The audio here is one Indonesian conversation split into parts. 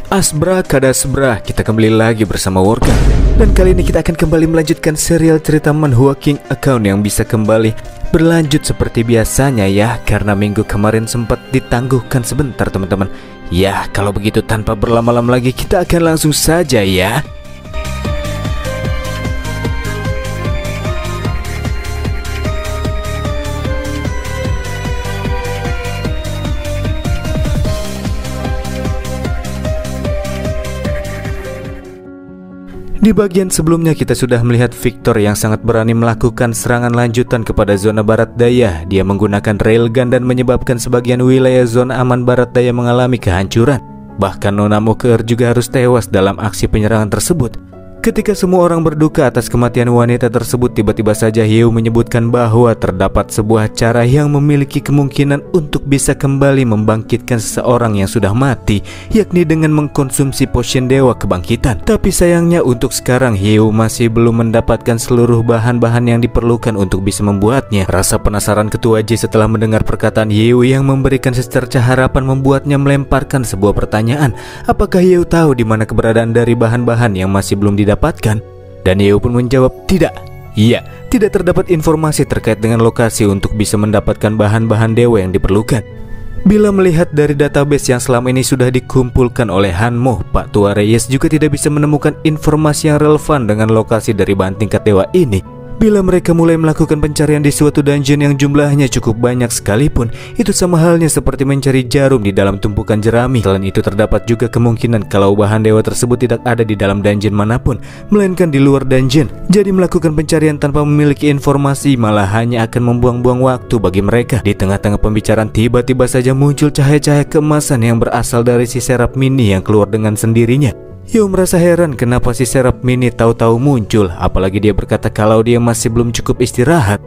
Asbra kadasbra, kita kembali lagi bersama Worka. Dan kali ini kita akan kembali melanjutkan serial cerita Manhwa King Account yang bisa kembali berlanjut seperti biasanya ya. Karena minggu kemarin sempat ditangguhkan sebentar teman-teman. Ya, kalau begitu tanpa berlama-lama lagi kita akan langsung saja ya. Di bagian sebelumnya kita sudah melihat Victor yang sangat berani melakukan serangan lanjutan kepada zona barat daya. Dia menggunakan railgun dan menyebabkan sebagian wilayah zona aman barat daya mengalami kehancuran. Bahkan Nona Moker juga harus tewas dalam aksi penyerangan tersebut. Ketika semua orang berduka atas kematian wanita tersebut, tiba-tiba saja Hyo menyebutkan bahwa terdapat sebuah cara yang memiliki kemungkinan untuk bisa kembali membangkitkan seseorang yang sudah mati, yakni dengan mengkonsumsi potion dewa kebangkitan. Tapi sayangnya untuk sekarang Hyo masih belum mendapatkan seluruh bahan-bahan yang diperlukan untuk bisa membuatnya. Rasa penasaran Ketua J setelah mendengar perkataan Hyo yang memberikan secercah harapan membuatnya melemparkan sebuah pertanyaan. Apakah Hyo tahu di mana keberadaan dari bahan-bahan yang masih belum didapatkan? Dan Hyo pun menjawab tidak. Iya, tidak terdapat informasi terkait dengan lokasi untuk bisa mendapatkan bahan-bahan dewa yang diperlukan. Bila melihat dari database yang selama ini sudah dikumpulkan oleh Hanmo, Pak Tua Reyes juga tidak bisa menemukan informasi yang relevan dengan lokasi dari bahan tingkat dewa ini. Bila mereka mulai melakukan pencarian di suatu dungeon yang jumlahnya cukup banyak sekalipun, itu sama halnya seperti mencari jarum di dalam tumpukan jerami. Selain itu terdapat juga kemungkinan kalau bahan dewa tersebut tidak ada di dalam dungeon manapun, melainkan di luar dungeon. Jadi melakukan pencarian tanpa memiliki informasi malah hanya akan membuang-buang waktu bagi mereka. Di tengah-tengah pembicaraan tiba-tiba saja muncul cahaya-cahaya keemasan yang berasal dari si Serap Mini yang keluar dengan sendirinya. Hyo merasa heran kenapa si Serap Mini tahu-tahu muncul, apalagi dia berkata kalau dia masih belum cukup istirahat.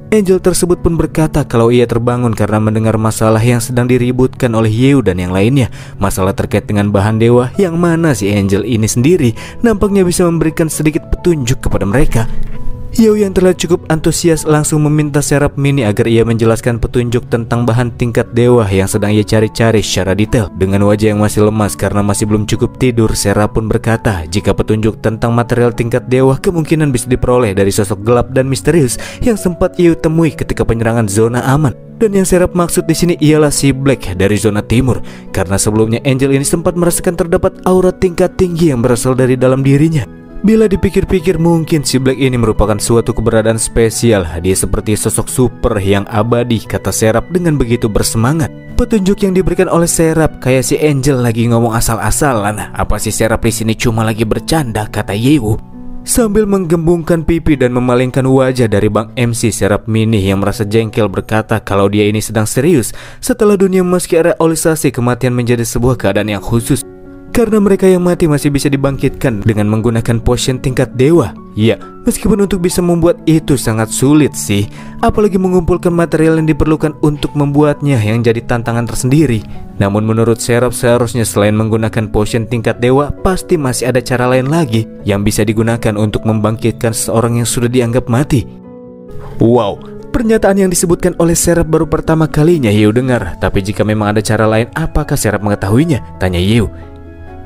Angel tersebut pun berkata kalau ia terbangun karena mendengar masalah yang sedang diributkan oleh Hyo dan yang lainnya. Masalah terkait dengan bahan dewa yang mana si Angel ini sendiri nampaknya bisa memberikan sedikit petunjuk kepada mereka. Hyo yang terlihat cukup antusias langsung meminta Serap Mini agar ia menjelaskan petunjuk tentang bahan tingkat dewa yang sedang ia cari-cari secara detail. Dengan wajah yang masih lemas karena masih belum cukup tidur, Serap pun berkata jika petunjuk tentang material tingkat dewa kemungkinan bisa diperoleh dari sosok gelap dan misterius yang sempat Hyo temui ketika penyerangan zona aman. Dan yang Serap maksud di sini ialah si Black dari zona timur, karena sebelumnya Angel ini sempat merasakan terdapat aura tingkat tinggi yang berasal dari dalam dirinya. Bila dipikir-pikir mungkin si Black ini merupakan suatu keberadaan spesial. Dia seperti sosok super yang abadi, kata Serap dengan begitu bersemangat. Petunjuk yang diberikan oleh Serap kayak si Angel lagi ngomong asal-asalan. Apa si Serap di sini cuma lagi bercanda, kata Hyo. Sambil menggembungkan pipi dan memalingkan wajah dari Bang MC, Serap Mini yang merasa jengkel berkata kalau dia ini sedang serius setelah dunia meski realisasi kematian menjadi sebuah keadaan yang khusus. Karena mereka yang mati masih bisa dibangkitkan dengan menggunakan potion tingkat dewa. Ya, meskipun untuk bisa membuat itu sangat sulit sih, apalagi mengumpulkan material yang diperlukan untuk membuatnya yang jadi tantangan tersendiri. Namun menurut Serap seharusnya selain menggunakan potion tingkat dewa, pasti masih ada cara lain lagi yang bisa digunakan untuk membangkitkan seseorang yang sudah dianggap mati. Wow, pernyataan yang disebutkan oleh Serap baru pertama kalinya Hyo dengar. Tapi jika memang ada cara lain, apakah Serap mengetahuinya? Tanya Hyo.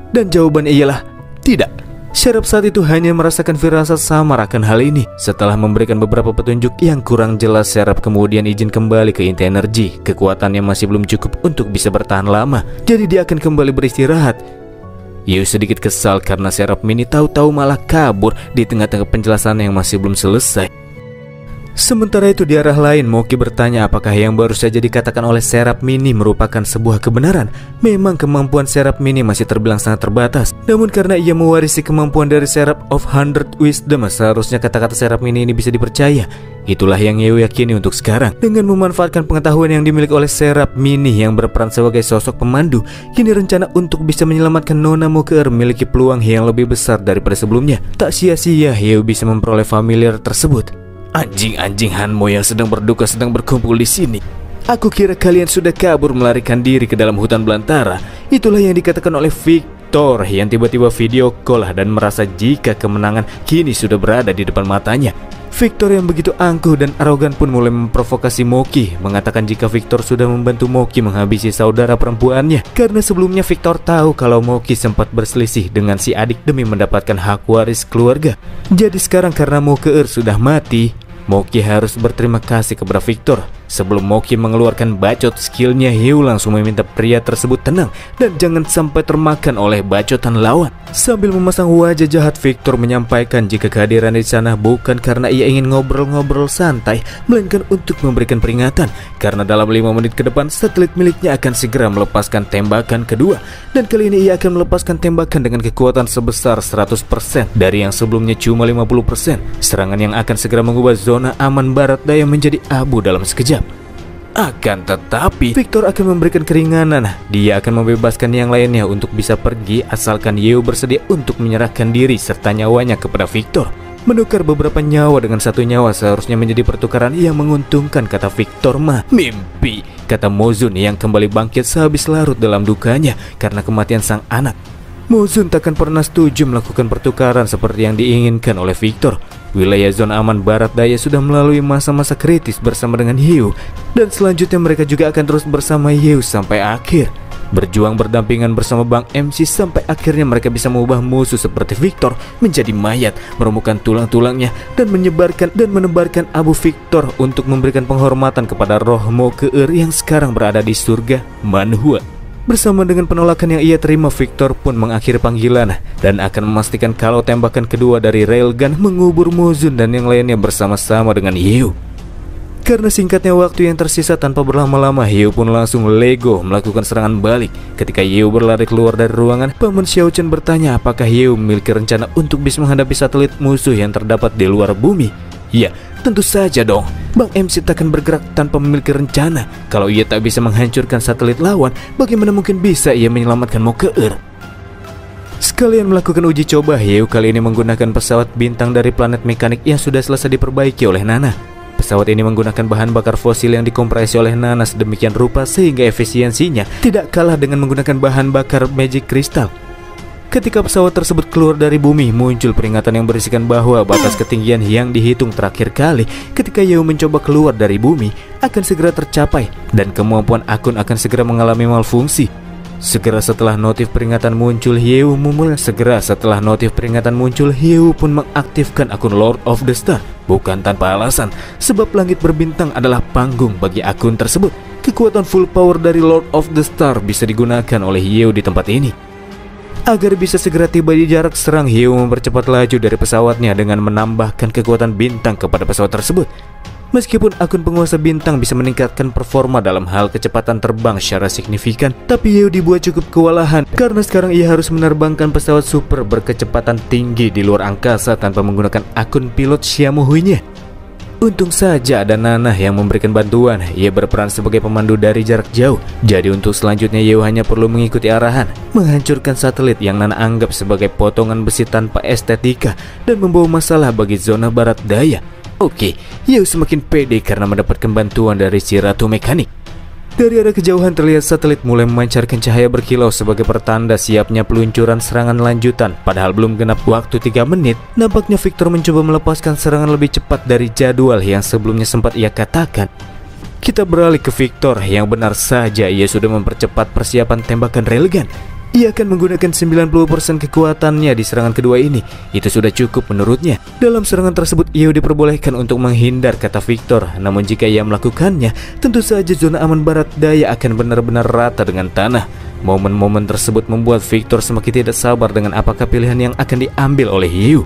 Dan jawabannya ialah tidak. Serap saat itu hanya merasakan firasat samar akan hal ini. Setelah memberikan beberapa petunjuk yang kurang jelas, Serap kemudian izin kembali ke inti energi. Kekuatannya masih belum cukup untuk bisa bertahan lama, jadi dia akan kembali beristirahat. Hyo sedikit kesal karena Serap Mini tahu-tahu malah kabur di tengah-tengah penjelasan yang masih belum selesai. Sementara itu di arah lain, Moki bertanya apakah yang baru saja dikatakan oleh Serap Mini merupakan sebuah kebenaran. Memang kemampuan Serap Mini masih terbilang sangat terbatas, namun karena ia mewarisi kemampuan dari Serap of 100 Wisdom, seharusnya kata-kata Serap Mini ini bisa dipercaya. Itulah yang Hyo yakini untuk sekarang. Dengan memanfaatkan pengetahuan yang dimiliki oleh Serap Mini yang berperan sebagai sosok pemandu, kini rencana untuk bisa menyelamatkan Nona Moker memiliki peluang yang lebih besar daripada sebelumnya. Tak sia-sia Hyo bisa memperoleh familiar tersebut. Anjing-anjing Hanmo yang sedang berduka sedang berkumpul di sini. Aku kira kalian sudah kabur melarikan diri ke dalam hutan belantara. Itulah yang dikatakan oleh Victor yang tiba-tiba video call dan merasa jika kemenangan kini sudah berada di depan matanya. Victor yang begitu angkuh dan arogan pun mulai memprovokasi Moki, mengatakan jika Victor sudah membantu Moki menghabisi saudara perempuannya. Karena sebelumnya Victor tahu kalau Moki sempat berselisih dengan si adik demi mendapatkan hak waris keluarga. Jadi sekarang karena Moke sudah mati, Moki harus berterima kasih kepada Victor. Sebelum Moki mengeluarkan bacot skillnya, Hyo langsung meminta pria tersebut tenang dan jangan sampai termakan oleh bacotan lawan. Sambil memasang wajah jahat, Victor menyampaikan jika kehadiran di sana bukan karena ia ingin ngobrol-ngobrol santai, melainkan untuk memberikan peringatan. Karena dalam 5 menit ke depan, satelit miliknya akan segera melepaskan tembakan kedua. Dan kali ini ia akan melepaskan tembakan dengan kekuatan sebesar 100% dari yang sebelumnya cuma 50%. Serangan yang akan segera mengubah zona aman barat daya menjadi abu dalam sekejap. Akan tetapi, Victor akan memberikan keringanan. Dia akan membebaskan yang lainnya untuk bisa pergi asalkan Hyo bersedia untuk menyerahkan diri serta nyawanya kepada Victor. Menukar beberapa nyawa dengan satu nyawa seharusnya menjadi pertukaran yang menguntungkan, kata Victor mah. Mimpi, kata Mozun yang kembali bangkit sehabis larut dalam dukanya karena kematian sang anak. Mozun takkan pernah setuju melakukan pertukaran seperti yang diinginkan oleh Victor. Wilayah zona aman barat daya sudah melalui masa-masa kritis bersama dengan Hyo, dan selanjutnya mereka juga akan terus bersama Hyo sampai akhir. Berjuang berdampingan bersama Bang MC sampai akhirnya mereka bisa mengubah musuh seperti Victor menjadi mayat, merumukkan tulang-tulangnya dan menebarkan abu Victor untuk memberikan penghormatan kepada roh Moke yang sekarang berada di surga Manhua. Bersama dengan penolakan yang ia terima, Victor pun mengakhiri panggilan dan akan memastikan kalau tembakan kedua dari railgun mengubur Mozun dan yang lainnya bersama-sama dengan Hyo. Karena singkatnya waktu yang tersisa tanpa berlama-lama, Hyo pun langsung lego melakukan serangan balik. Ketika Hyo berlari keluar dari ruangan, Paman Xiao Chen bertanya apakah Hyo memiliki rencana untuk bisa menghadapi satelit musuh yang terdapat di luar bumi. Ya, tentu saja dong. Bang MC takkan bergerak tanpa memiliki rencana. Kalau ia tak bisa menghancurkan satelit lawan, bagaimana mungkin bisa ia menyelamatkan Moke? Sekalian melakukan uji coba, Hyo kali ini menggunakan pesawat bintang dari planet mekanik yang sudah selesai diperbaiki oleh Nana. Pesawat ini menggunakan bahan bakar fosil yang dikompresi oleh Nana sedemikian rupa sehingga efisiensinya tidak kalah dengan menggunakan bahan bakar magic crystal. Ketika pesawat tersebut keluar dari bumi, muncul peringatan yang berisikan bahwa batas ketinggian yang dihitung terakhir kali ketika Hyo mencoba keluar dari bumi akan segera tercapai dan kemampuan akun akan segera mengalami malfungsi. Segera setelah notif peringatan muncul, Hyo pun mengaktifkan akun Lord of the Star. Bukan tanpa alasan, sebab langit berbintang adalah panggung bagi akun tersebut. Kekuatan full power dari Lord of the Star bisa digunakan oleh Hyo di tempat ini. Agar bisa segera tiba di jarak serang, Hyo mempercepat laju dari pesawatnya dengan menambahkan kekuatan bintang kepada pesawat tersebut. Meskipun akun penguasa bintang bisa meningkatkan performa dalam hal kecepatan terbang secara signifikan, tapi Hyo dibuat cukup kewalahan karena sekarang ia harus menerbangkan pesawat super berkecepatan tinggi di luar angkasa tanpa menggunakan akun pilot Xiaomuhui-nya. Untung saja ada Nana yang memberikan bantuan. Ia berperan sebagai pemandu dari jarak jauh. Jadi untuk selanjutnya Hyo hanya perlu mengikuti arahan, menghancurkan satelit yang Nana anggap sebagai potongan besi tanpa estetika dan membawa masalah bagi zona barat daya. Oke, Hyo semakin pede karena mendapatkan bantuan dari si Ratu Mekanik. Dari arah kejauhan terlihat satelit mulai memancarkan cahaya berkilau sebagai pertanda siapnya peluncuran serangan lanjutan. Padahal belum genap waktu 3 menit, nampaknya Victor mencoba melepaskan serangan lebih cepat dari jadwal yang sebelumnya sempat ia katakan. Kita beralih ke Victor yang benar saja ia sudah mempercepat persiapan tembakan railgun. Ia akan menggunakan 90% kekuatannya di serangan kedua ini. Itu sudah cukup menurutnya. Dalam serangan tersebut ia diperbolehkan untuk menghindar, kata Victor. Namun jika ia melakukannya, tentu saja zona aman barat daya akan benar-benar rata dengan tanah. Momen-momen tersebut membuat Victor semakin tidak sabar dengan apakah pilihan yang akan diambil oleh Hyo.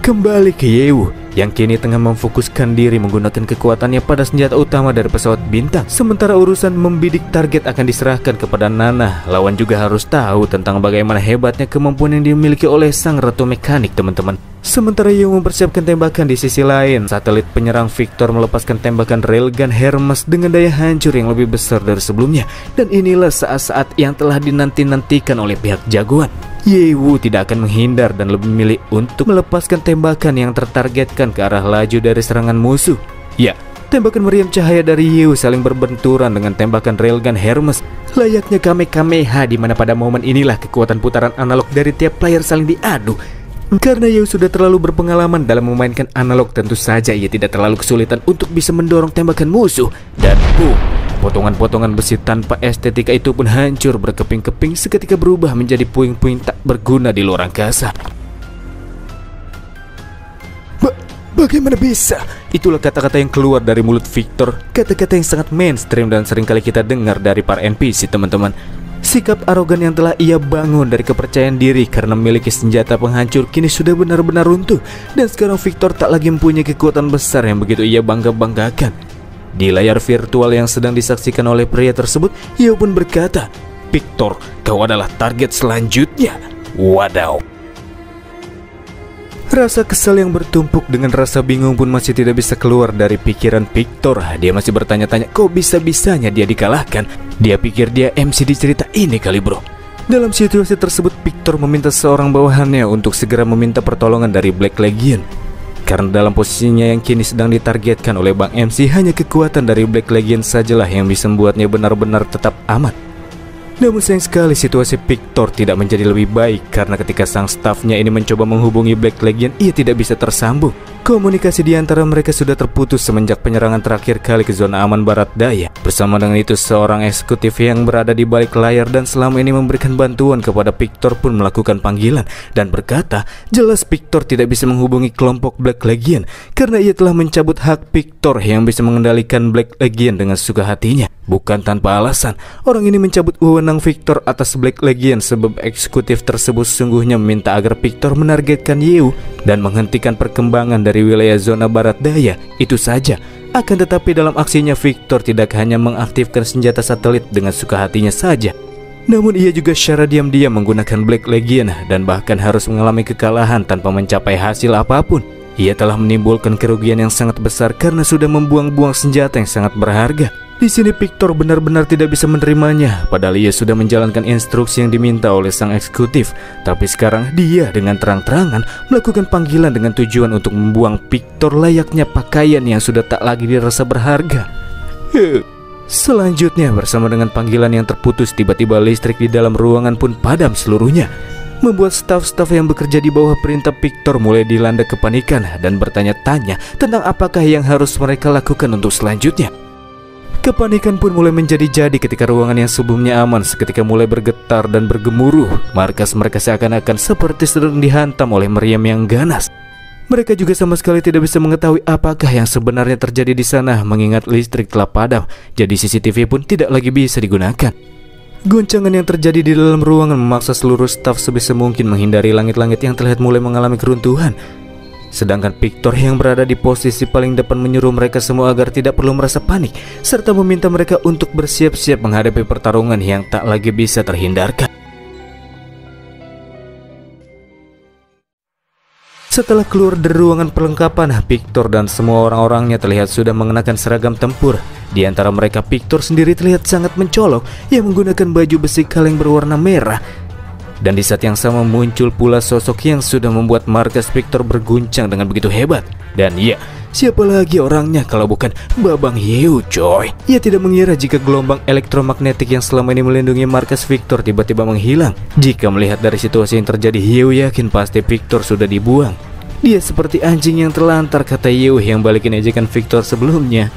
Kembali ke Hyo yang kini tengah memfokuskan diri menggunakan kekuatannya pada senjata utama dari pesawat bintang. Sementara urusan membidik target akan diserahkan kepada Nana. Lawan juga harus tahu tentang bagaimana hebatnya kemampuan yang dimiliki oleh sang Ratu Mekanik, teman-teman. Sementara Hyo mempersiapkan tembakan, di sisi lain satelit penyerang Victor melepaskan tembakan railgun Hermes dengan daya hancur yang lebih besar dari sebelumnya. Dan inilah saat-saat yang telah dinanti-nantikan oleh pihak jagoan. Hyo tidak akan menghindar dan lebih memilih untuk melepaskan tembakan yang tertargetkan ke arah laju dari serangan musuh. Ya, tembakan meriam cahaya dari Hyo saling berbenturan dengan tembakan railgun Hermes. Layaknya Kamehameha, di mana pada momen inilah kekuatan putaran analog dari tiap player saling diadu. Karena Yeo sudah terlalu berpengalaman dalam memainkan analog, tentu saja ia tidak terlalu kesulitan untuk bisa mendorong tembakan musuh. Dan boom, potongan-potongan besi tanpa estetika itu pun hancur berkeping-keping seketika berubah menjadi puing-puing tak berguna di luar angkasa. Bagaimana bisa? Itulah kata-kata yang keluar dari mulut Victor. Kata-kata yang sangat mainstream dan seringkali kita dengar dari para NPC, teman-teman. Sikap arogan yang telah ia bangun dari kepercayaan diri karena memiliki senjata penghancur kini sudah benar-benar runtuh. Dan sekarang Victor tak lagi mempunyai kekuatan besar yang begitu ia bangga-banggakan. Di layar virtual yang sedang disaksikan oleh pria tersebut, ia pun berkata, "Victor, kau adalah target selanjutnya." Wadaw. Rasa kesal yang bertumpuk dengan rasa bingung pun masih tidak bisa keluar dari pikiran Victor. Dia masih bertanya-tanya, kok bisa-bisanya dia dikalahkan? Dia pikir dia MC di cerita ini kali, bro. Dalam situasi tersebut, Victor meminta seorang bawahannya untuk segera meminta pertolongan dari Black Legion. Karena dalam posisinya yang kini sedang ditargetkan oleh Bang MC, hanya kekuatan dari Black Legion sajalah yang bisa membuatnya benar-benar tetap aman. Namun sayang sekali situasi Victor tidak menjadi lebih baik karena ketika sang stafnya ini mencoba menghubungi Black Legion, ia tidak bisa tersambung. Komunikasi di antara mereka sudah terputus semenjak penyerangan terakhir kali ke zona aman barat daya. Bersama dengan itu, seorang eksekutif yang berada di balik layar dan selama ini memberikan bantuan kepada Victor pun melakukan panggilan dan berkata, jelas Victor tidak bisa menghubungi kelompok Black Legion karena ia telah mencabut hak Victor yang bisa mengendalikan Black Legion dengan suka hatinya. Bukan tanpa alasan, orang ini mencabut wewenang Victor atas Black Legion sebab eksekutif tersebut sungguhnya meminta agar Victor menargetkan Yeo dan menghentikan perkembangan dari wilayah zona barat daya. Itu saja. Akan tetapi dalam aksinya Victor tidak hanya mengaktifkan senjata satelit dengan suka hatinya saja, namun ia juga secara diam-diam menggunakan Black Legion dan bahkan harus mengalami kekalahan tanpa mencapai hasil apapun. Ia telah menimbulkan kerugian yang sangat besar karena sudah membuang-buang senjata yang sangat berharga. Di sini Victor benar-benar tidak bisa menerimanya, padahal ia sudah menjalankan instruksi yang diminta oleh sang eksekutif. Tapi sekarang dia dengan terang-terangan melakukan panggilan dengan tujuan untuk membuang Victor layaknya pakaian yang sudah tak lagi dirasa berharga. Selanjutnya, bersama dengan panggilan yang terputus, tiba-tiba listrik di dalam ruangan pun padam seluruhnya, membuat staf-staf yang bekerja di bawah perintah Victor mulai dilanda kepanikan dan bertanya-tanya tentang apakah yang harus mereka lakukan untuk selanjutnya. Kepanikan pun mulai menjadi-jadi ketika ruangan yang sebelumnya aman seketika mulai bergetar dan bergemuruh. Markas mereka seakan-akan seperti sedang dihantam oleh meriam yang ganas. Mereka juga sama sekali tidak bisa mengetahui apakah yang sebenarnya terjadi di sana mengingat listrik telah padam, jadi CCTV pun tidak lagi bisa digunakan. Goncangan yang terjadi di dalam ruangan memaksa seluruh staf sebisa mungkin menghindari langit-langit yang terlihat mulai mengalami keruntuhan. Sedangkan Victor yang berada di posisi paling depan menyuruh mereka semua agar tidak perlu merasa panik, serta meminta mereka untuk bersiap-siap menghadapi pertarungan yang tak lagi bisa terhindarkan. Setelah keluar dari ruangan perlengkapan, Victor dan semua orang-orangnya terlihat sudah mengenakan seragam tempur. Di antara mereka, Victor sendiri terlihat sangat mencolok yang menggunakan baju besi kaleng berwarna merah. Dan di saat yang sama muncul pula sosok yang sudah membuat markas Victor berguncang dengan begitu hebat. Dan ya, siapa lagi orangnya kalau bukan Babang Yeo, coy. Ia tidak mengira jika gelombang elektromagnetik yang selama ini melindungi markas Victor tiba-tiba menghilang. Jika melihat dari situasi yang terjadi, Yeo yakin pasti Victor sudah dibuang. Dia seperti anjing yang terlantar, kata Yeo yang balikin ejekan Victor sebelumnya.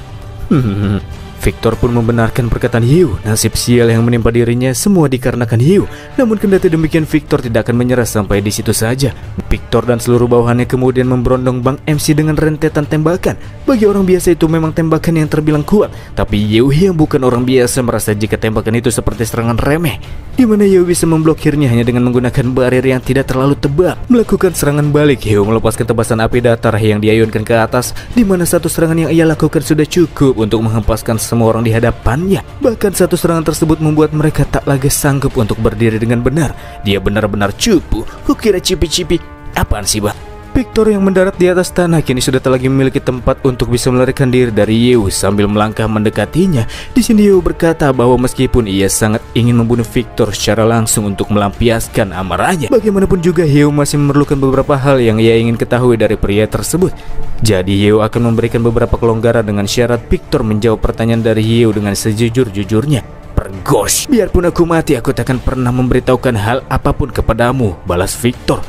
Victor pun membenarkan perkataan Yeo. Nasib sial yang menimpa dirinya semua dikarenakan Yeo. Namun kendati demikian, Victor tidak akan menyerah sampai di situ saja. Victor dan seluruh bawahannya kemudian memberondong Bang MC dengan rentetan tembakan. Bagi orang biasa itu memang tembakan yang terbilang kuat, tapi Yeo yang bukan orang biasa merasa jika tembakan itu seperti serangan remeh, di mana Yeo bisa memblokirnya hanya dengan menggunakan barir yang tidak terlalu tebal. Melakukan serangan balik, Yeo melepaskan tebasan api datar yang diayunkan ke atas, di mana satu serangan yang ia lakukan sudah cukup untuk menghempaskan semua orang di hadapannya. Bahkan satu serangan tersebut membuat mereka tak lagi sanggup untuk berdiri dengan benar. Dia benar-benar cupu. Kukira cipi-cipi. Apaan sih, Bang? Victor yang mendarat di atas tanah kini sudah tak lagi memiliki tempat untuk bisa melarikan diri dari Yeo. Sambil melangkah mendekatinya, di sini Yeo berkata bahwa meskipun ia sangat ingin membunuh Victor secara langsung untuk melampiaskan amarahnya, bagaimanapun juga Yeo masih memerlukan beberapa hal yang ia ingin ketahui dari pria tersebut. Jadi Yeo akan memberikan beberapa kelonggaran dengan syarat Victor menjawab pertanyaan dari Yeo dengan sejujur-jujurnya. Pergos, biarpun aku mati, aku tak akan pernah memberitahukan hal apapun kepadamu, balas Victor.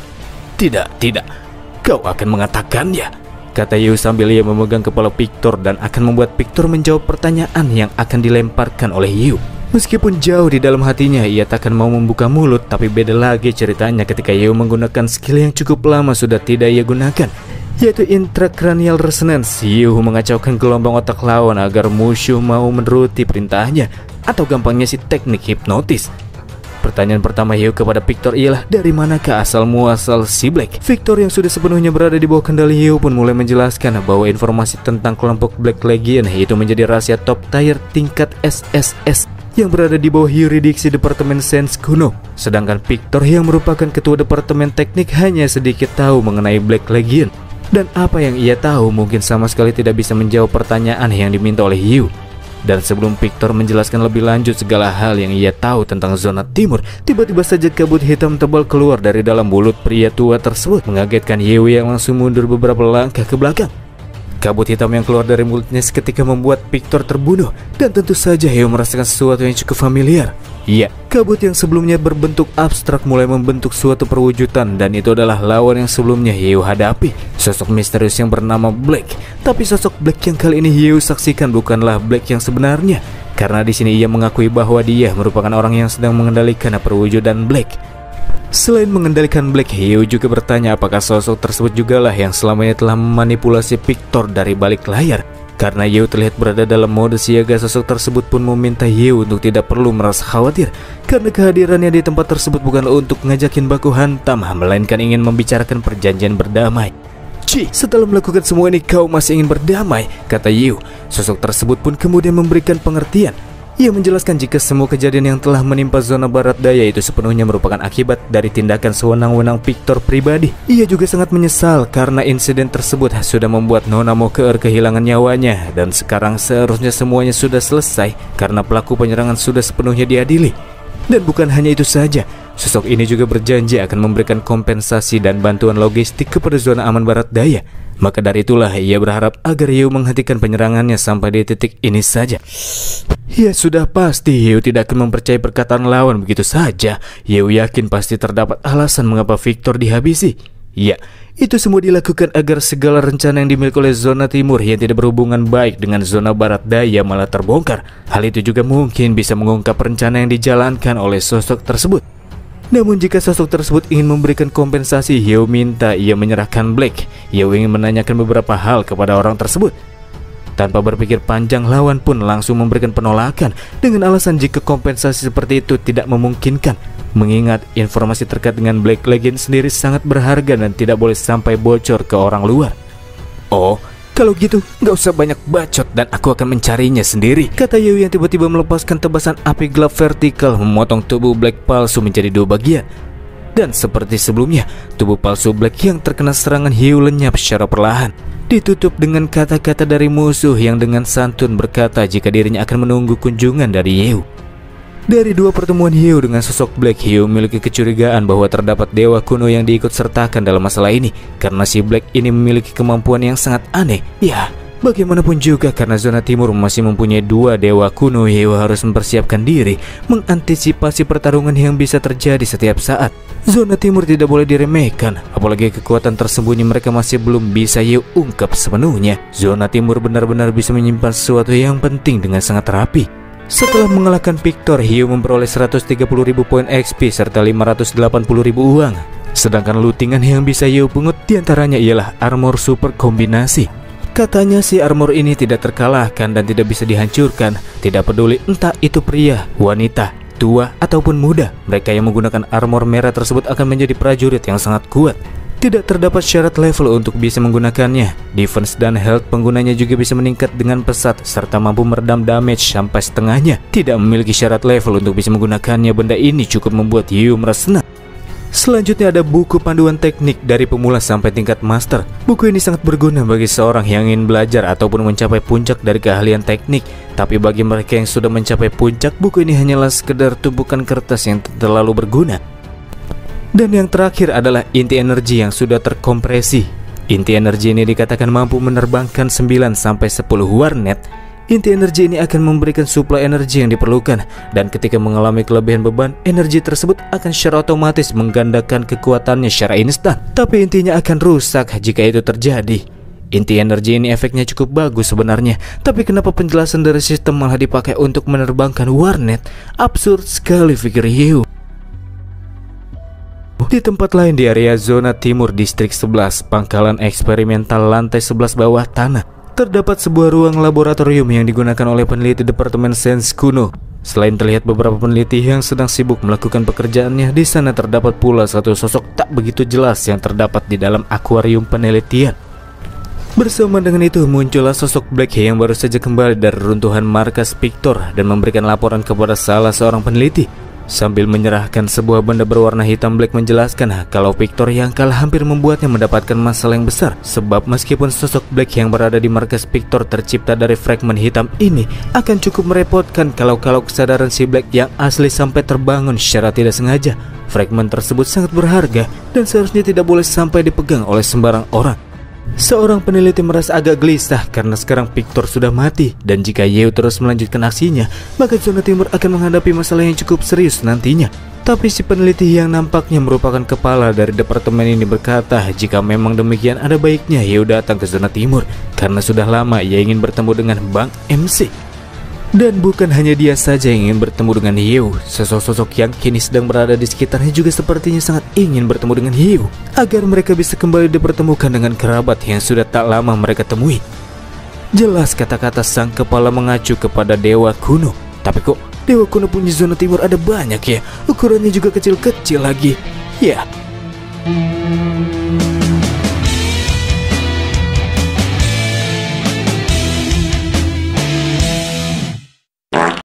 Tidak, kau akan mengatakannya, kata Yu sambil ia memegang kepala Victor dan akan membuat Victor menjawab pertanyaan yang akan dilemparkan oleh Yu. Meskipun jauh di dalam hatinya ia takkan mau membuka mulut, tapi beda lagi ceritanya ketika Yu menggunakan skill yang cukup lama sudah tidak ia gunakan, yaitu intracranial resonance. Yu mengacaukan gelombang otak lawan agar musuh mau menuruti perintahnya, atau gampangnya si teknik hipnotis. Pertanyaan pertama Yu kepada Victor ialah dari manakah asal muasal si Black. Victor yang sudah sepenuhnya berada di bawah kendali Yu pun mulai menjelaskan bahwa informasi tentang kelompok Black Legion itu menjadi rahasia top tier tingkat SSS yang berada di bawah yuridiksi Departemen Sains kuno. Sedangkan Victor yang merupakan ketua Departemen Teknik hanya sedikit tahu mengenai Black Legion. Dan apa yang ia tahu mungkin sama sekali tidak bisa menjawab pertanyaan yang diminta oleh Yu. Dan sebelum Victor menjelaskan lebih lanjut segala hal yang ia tahu tentang zona timur, tiba-tiba saja kabut hitam tebal keluar dari dalam mulut pria tua tersebut, mengagetkan Yu yang langsung mundur beberapa langkah ke belakang. Kabut hitam yang keluar dari mulutnya seketika membuat Victor terbunuh, dan tentu saja Yu merasakan sesuatu yang cukup familiar. Iya, kabut yang sebelumnya berbentuk abstrak mulai membentuk suatu perwujudan, dan itu adalah lawan yang sebelumnya Yu hadapi, sosok misterius yang bernama Black. Tapi sosok Black yang kali ini Yu saksikan bukanlah Black yang sebenarnya, karena di sini ia mengakui bahwa dia merupakan orang yang sedang mengendalikan perwujudan Black. Selain mengendalikan Black, Yu juga bertanya apakah sosok tersebut jugalah yang selama ini telah memanipulasi Victor dari balik layar. Karena Yu terlihat berada dalam mode siaga, sosok tersebut pun meminta Yu untuk tidak perlu merasa khawatir, karena kehadirannya di tempat tersebut bukanlah untuk ngajakin baku hantam, melainkan ingin membicarakan perjanjian berdamai. Setelah melakukan semua ini kau masih ingin berdamai, kata Yu. Sosok tersebut pun kemudian memberikan pengertian. Ia menjelaskan jika semua kejadian yang telah menimpa zona barat daya itu sepenuhnya merupakan akibat dari tindakan sewenang-wenang Victor pribadi. Ia juga sangat menyesal karena insiden tersebut sudah membuat Nona Mokeer kehilangan nyawanya, dan sekarang seharusnya semuanya sudah selesai karena pelaku penyerangan sudah sepenuhnya diadili. Dan bukan hanya itu saja, sosok ini juga berjanji akan memberikan kompensasi dan bantuan logistik kepada zona aman barat daya. Maka dari itulah ia berharap agar Yu menghentikan penyerangannya sampai di titik ini saja. Ya sudah pasti Yu tidak akan mempercayai perkataan lawan begitu saja. Yu yakin pasti terdapat alasan mengapa Victor dihabisi. Ya, itu semua dilakukan agar segala rencana yang dimiliki oleh zona timur yang tidak berhubungan baik dengan zona barat daya malah terbongkar. Hal itu juga mungkin bisa mengungkap rencana yang dijalankan oleh sosok tersebut. Namun jika sosok tersebut ingin memberikan kompensasi, Yu minta ia menyerahkan Black. Yu ingin menanyakan beberapa hal kepada orang tersebut. Tanpa berpikir panjang, lawan pun langsung memberikan penolakan dengan alasan jika kompensasi seperti itu tidak memungkinkan, mengingat informasi terkait dengan Black Legion sendiri sangat berharga dan tidak boleh sampai bocor ke orang luar. Oh, kalau gitu nggak usah banyak bacot dan aku akan mencarinya sendiri, kata Yu yang tiba-tiba melepaskan tebasan api gelap vertikal memotong tubuh Black palsu menjadi dua bagian. Dan seperti sebelumnya, tubuh palsu Black yang terkena serangan Yu lenyap secara perlahan, ditutup dengan kata-kata dari musuh yang dengan santun berkata jika dirinya akan menunggu kunjungan dari Yu. Dari dua pertemuan Yu dengan sosok Black, Yu memiliki kecurigaan bahwa terdapat dewa kuno yang diikut sertakan dalam masalah ini, karena si Black ini memiliki kemampuan yang sangat aneh. Ya, bagaimanapun juga karena zona timur masih mempunyai dua dewa kuno, Yu harus mempersiapkan diri, mengantisipasi pertarungan yang bisa terjadi setiap saat. Zona timur tidak boleh diremehkan, apalagi kekuatan tersembunyi mereka masih belum bisa Yu ungkap sepenuhnya. Zona timur benar-benar bisa menyimpan sesuatu yang penting dengan sangat rapi. Setelah mengalahkan Victor, Yu memperoleh 130.000 poin XP serta 580.000 uang. Sedangkan lootingan yang bisa Yu pungut diantaranya ialah armor super kombinasi. Katanya si armor ini tidak terkalahkan dan tidak bisa dihancurkan, tidak peduli entah itu pria, wanita, tua ataupun muda. Mereka yang menggunakan armor merah tersebut akan menjadi prajurit yang sangat kuat. Tidak terdapat syarat level untuk bisa menggunakannya. Defense dan health penggunanya juga bisa meningkat dengan pesat serta mampu meredam damage sampai setengahnya. Tidak memiliki syarat level untuk bisa menggunakannya. Benda ini cukup membuat Yu merasa senang. Selanjutnya ada buku panduan teknik dari pemula sampai tingkat master. Buku ini sangat berguna bagi seorang yang ingin belajar ataupun mencapai puncak dari keahlian teknik. Tapi bagi mereka yang sudah mencapai puncak, buku ini hanyalah sekedar tumpukan kertas yang terlalu berguna. Dan yang terakhir adalah inti energi yang sudah terkompresi. Inti energi ini dikatakan mampu menerbangkan 9-10 warnet Inti energi ini akan memberikan suplai energi yang diperlukan, dan ketika mengalami kelebihan beban, energi tersebut akan secara otomatis menggandakan kekuatannya secara instan. Tapi intinya akan rusak jika itu terjadi. Inti energi ini efeknya cukup bagus sebenarnya, tapi kenapa penjelasan dari sistem malah dipakai untuk menerbangkan warnet? Absurd sekali, pikir Yeo. Di tempat lain di area zona timur distrik 11, pangkalan eksperimental lantai 11 bawah tanah, terdapat sebuah ruang laboratorium yang digunakan oleh peneliti Departemen Sains Kuno. Selain terlihat beberapa peneliti yang sedang sibuk melakukan pekerjaannya, di sana terdapat pula satu sosok tak begitu jelas yang terdapat di dalam akuarium penelitian. Bersama dengan itu muncullah sosok Black yang baru saja kembali dari runtuhan markas Victor dan memberikan laporan kepada salah seorang peneliti. Sambil menyerahkan sebuah benda berwarna hitam, Black menjelaskan kalau Victor yang kalah hampir membuatnya mendapatkan masalah yang besar. Sebab meskipun sosok Black yang berada di markas Victor tercipta dari fragmen hitam ini, akan cukup merepotkan kalau kesadaran si Black yang asli sampai terbangun secara tidak sengaja. Fragmen tersebut sangat berharga dan seharusnya tidak boleh sampai dipegang oleh sembarang orang. Seorang peneliti merasa agak gelisah karena sekarang Victor sudah mati, dan jika Yeo terus melanjutkan aksinya, maka zona timur akan menghadapi masalah yang cukup serius nantinya. Tapi si peneliti yang nampaknya merupakan kepala dari departemen ini berkata jika memang demikian ada baiknya Yeo datang ke zona timur, karena sudah lama ia ingin bertemu dengan Bang MC. Dan bukan hanya dia saja yang ingin bertemu dengan Yeo, sosok-sosok yang kini sedang berada di sekitarnya juga sepertinya sangat ingin bertemu dengan Yeo, agar mereka bisa kembali dipertemukan dengan kerabat yang sudah tak lama mereka temui. Jelas kata-kata sang kepala mengacu kepada dewa kuno. Tapi kok dewa kuno punya zona timur ada banyak ya? Ukurannya juga kecil-kecil lagi. Ya.